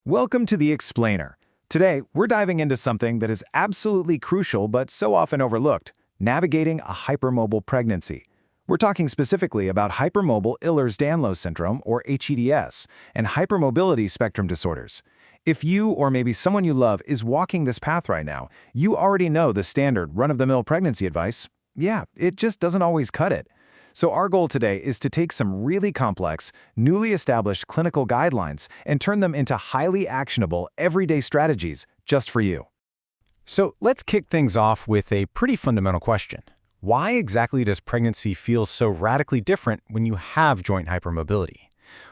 Welcome to The Explainer. Today, we're diving into something that is absolutely crucial but so often overlooked, navigating a hypermobile pregnancy. We're talking specifically about hypermobile Ehlers-Danlos syndrome, or hEDS, and hypermobility spectrum disorders. If you or maybe someone you love is walking this path right now, you already know the standard run-of-the-mill pregnancy advice. Yeah, it just doesn't always cut it. So our goal today is to take some really complex, newly established clinical guidelines and turn them into highly actionable, everyday strategies just for you. So let's kick things off with a pretty fundamental question. Why exactly does pregnancy feel so radically different when you have joint hypermobility?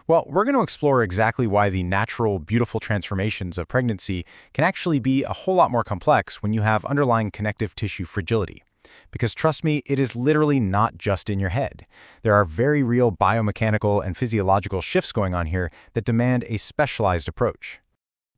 Well, we're going to explore exactly why the natural, beautiful transformations of pregnancy can actually be a whole lot more complex when you have underlying connective tissue fragility. Because trust me, it is literally not just in your head. There are very real biomechanical and physiological shifts going on here that demand a specialized approach.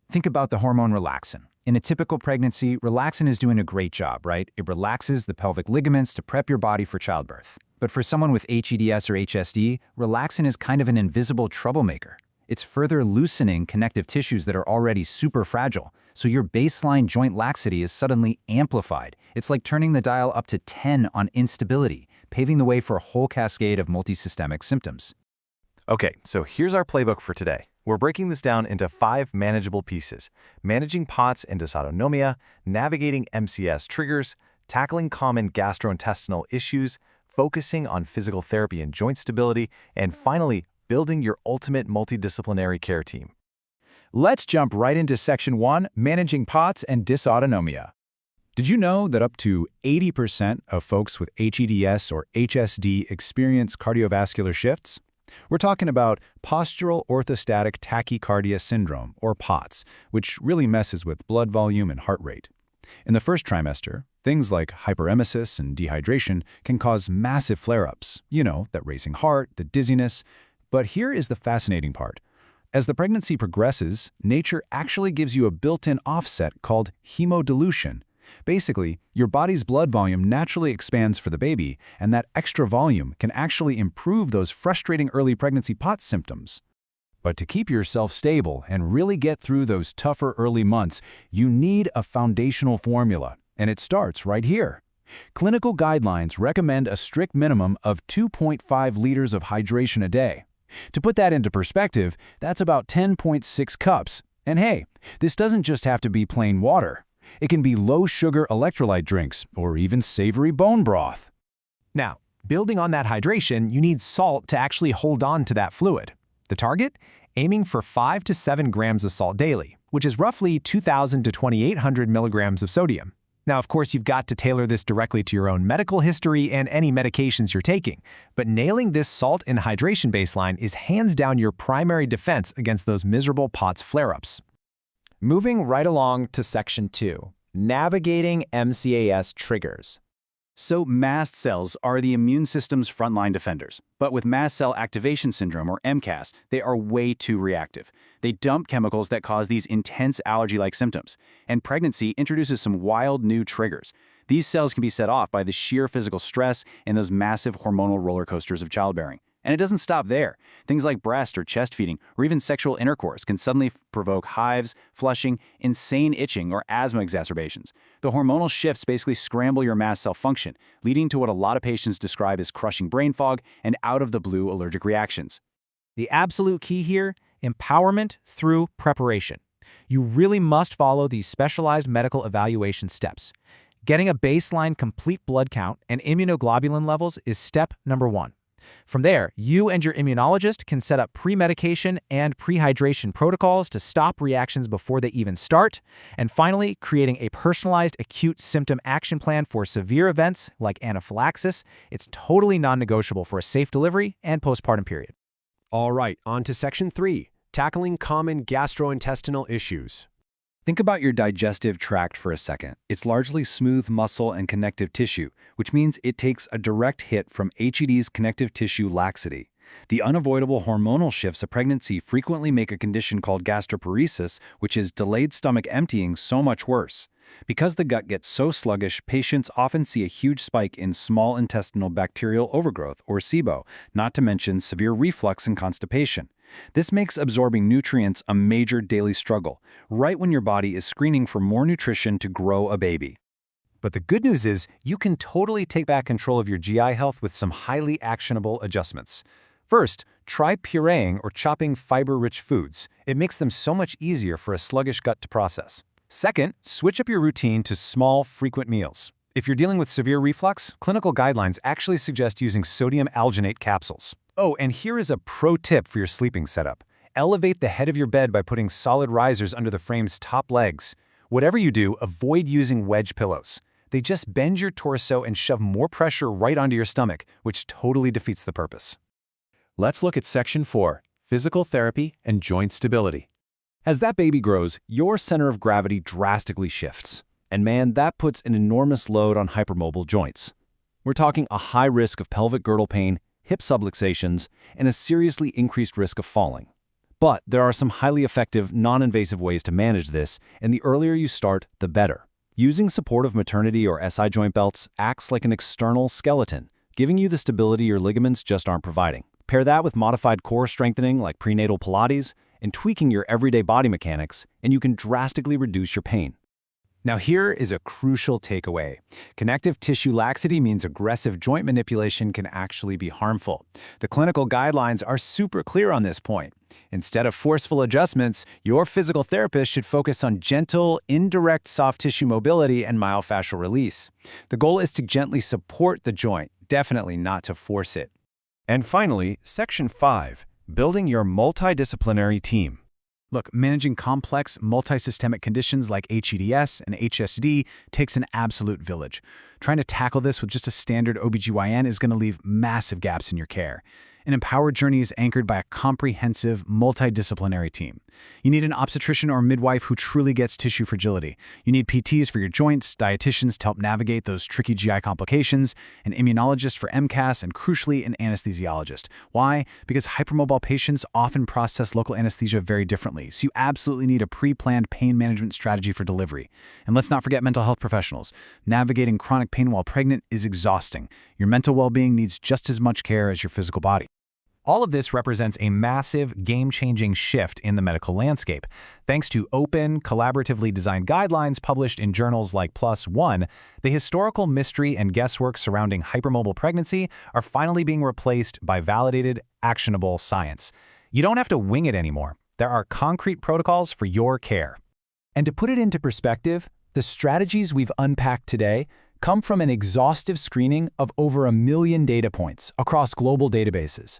Think about the hormone relaxin. In a typical pregnancy, relaxin is doing a great job, right? It relaxes the pelvic ligaments to prep your body for childbirth. But for someone with hEDS or HSD, relaxin is kind of an invisible troublemaker. It's further loosening connective tissues that are already super fragile, so your baseline joint laxity is suddenly amplified. It's like turning the dial up to 10 on instability, paving the way for a whole cascade of multisystemic symptoms. Okay, so here's our playbook for today. We're breaking this down into 5 manageable pieces: managing POTS and dysautonomia, navigating MCAS triggers, tackling common gastrointestinal issues, focusing on physical therapy and joint stability, and finally, building your ultimate multidisciplinary care team. Let's jump right into Section 1, Managing POTS and Dysautonomia. Did you know that up to 80% of folks with hEDS or HSD experience cardiovascular shifts? We're talking about Postural Orthostatic Tachycardia syndrome, or POTS, which really messes with blood volume and heart rate. In the first trimester, things like hyperemesis and dehydration can cause massive flare-ups. You know, that racing heart, the dizziness. But here is the fascinating part. As the pregnancy progresses, nature actually gives you a built-in offset called hemodilution. Basically, your body's blood volume naturally expands for the baby, and that extra volume can actually improve those frustrating early pregnancy POTS symptoms. But to keep yourself stable and really get through those tougher early months, you need a foundational formula, and it starts right here. Clinical guidelines recommend a strict minimum of 2.5 liters of hydration a day. To put that into perspective, that's about 10.6 cups. And hey, this doesn't just have to be plain water. It can be low-sugar electrolyte drinks or even savory bone broth. Now, building on that hydration, you need salt to actually hold on to that fluid. The target? Aiming for 5 to 7 grams of salt daily, which is roughly 2,000 to 2,800 milligrams of sodium. Now, of course, you've got to tailor this directly to your own medical history and any medications you're taking, but nailing this salt and hydration baseline is hands down your primary defense against those miserable POTS flare-ups. Moving right along to Section 2, Navigating MCAS triggers. So mast cells are the immune system's frontline defenders. But with Mast Cell Activation syndrome, or MCAS, they are way too reactive. They dump chemicals that cause these intense allergy-like symptoms. And pregnancy introduces some wild new triggers. These cells can be set off by the sheer physical stress and those massive hormonal roller coasters of childbearing. And it doesn't stop there. Things like breast or chest feeding, or even sexual intercourse can suddenly provoke hives, flushing, insane itching, or asthma exacerbations. The hormonal shifts basically scramble your mast cell function, leading to what a lot of patients describe as crushing brain fog and out-of-the-blue allergic reactions. The absolute key here, empowerment through preparation. You really must follow these specialized medical evaluation steps. Getting a baseline complete blood count and immunoglobulin levels is step number 1. From there, you and your immunologist can set up pre-medication and pre-hydration protocols to stop reactions before they even start, and finally, creating a personalized acute symptom action plan for severe events like anaphylaxis. It's totally non-negotiable for a safe delivery and postpartum period. All right, on to Section 3, Tackling common gastrointestinal issues. Think about your digestive tract for a second. It's largely smooth muscle and connective tissue, which means it takes a direct hit from hED's connective tissue laxity. The unavoidable hormonal shifts of pregnancy frequently make a condition called gastroparesis, which is delayed stomach emptying, so much worse. Because the gut gets so sluggish, patients often see a huge spike in small intestinal bacterial overgrowth, or SIBO, not to mention severe reflux and constipation. This makes absorbing nutrients a major daily struggle, right when your body is screening for more nutrition to grow a baby. But the good news is you can totally take back control of your GI health with some highly actionable adjustments. First, try pureeing or chopping fiber-rich foods. It makes them so much easier for a sluggish gut to process. Second, switch up your routine to small, frequent meals. If you're dealing with severe reflux, clinical guidelines actually suggest using sodium alginate capsules. Oh, and here is a pro tip for your sleeping setup. Elevate the head of your bed by putting solid risers under the frame's top legs. Whatever you do, avoid using wedge pillows. They just bend your torso and shove more pressure right onto your stomach, which totally defeats the purpose. Let's look at Section 4, Physical Therapy and Joint Stability. As that baby grows, your center of gravity drastically shifts. And man, that puts an enormous load on hypermobile joints. We're talking a high risk of pelvic girdle pain, hip subluxations, and a seriously increased risk of falling. But there are some highly effective, non-invasive ways to manage this, and the earlier you start, the better. Using supportive maternity or SI joint belts acts like an external skeleton, giving you the stability your ligaments just aren't providing. Pair that with modified core strengthening like prenatal Pilates and tweaking your everyday body mechanics, and you can drastically reduce your pain. Now here is a crucial takeaway. Connective tissue laxity means aggressive joint manipulation can actually be harmful. The clinical guidelines are super clear on this point. Instead of forceful adjustments, your physical therapist should focus on gentle, indirect soft tissue mobility and myofascial release. The goal is to gently support the joint, definitely not to force it. And finally, Section 5, Building Your Multidisciplinary Team. Look, managing complex, multisystemic conditions like hEDS and HSD takes an absolute village. Trying to tackle this with just a standard OBGYN is going to leave massive gaps in your care. An empowered journey is anchored by a comprehensive, multidisciplinary team. You need an obstetrician or midwife who truly gets tissue fragility. You need PTs for your joints, dietitians to help navigate those tricky GI complications, an immunologist for MCAS, and crucially, an anesthesiologist. Why? Because hypermobile patients often process local anesthesia very differently, so you absolutely need a pre-planned pain management strategy for delivery. And let's not forget mental health professionals. Navigating chronic pain while pregnant is exhausting. Your mental well-being needs just as much care as your physical body. All of this represents a massive, game-changing shift in the medical landscape. Thanks to open, collaboratively designed guidelines published in journals like PLOS ONE, the historical mystery and guesswork surrounding hypermobile pregnancy are finally being replaced by validated, actionable science. You don't have to wing it anymore. There are concrete protocols for your care. And to put it into perspective, the strategies we've unpacked today come from an exhaustive screening of over 1 million data points across global databases.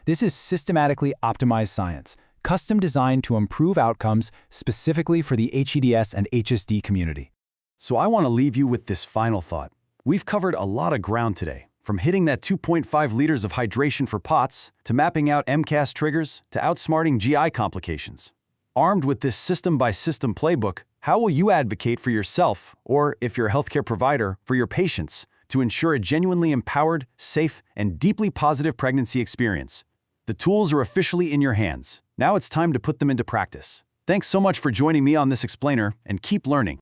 This is systematically optimized science, custom designed to improve outcomes specifically for the hEDS and HSD community. So I want to leave you with this final thought. We've covered a lot of ground today, from hitting that 2.5 liters of hydration for POTS, to mapping out MCAS triggers, to outsmarting GI complications. Armed with this system-by-system playbook, how will you advocate for yourself, or if you're a healthcare provider, for your patients, to ensure a genuinely empowered, safe, and deeply positive pregnancy experience? The tools are officially in your hands. Now it's time to put them into practice. Thanks so much for joining me on this explainer, and keep learning.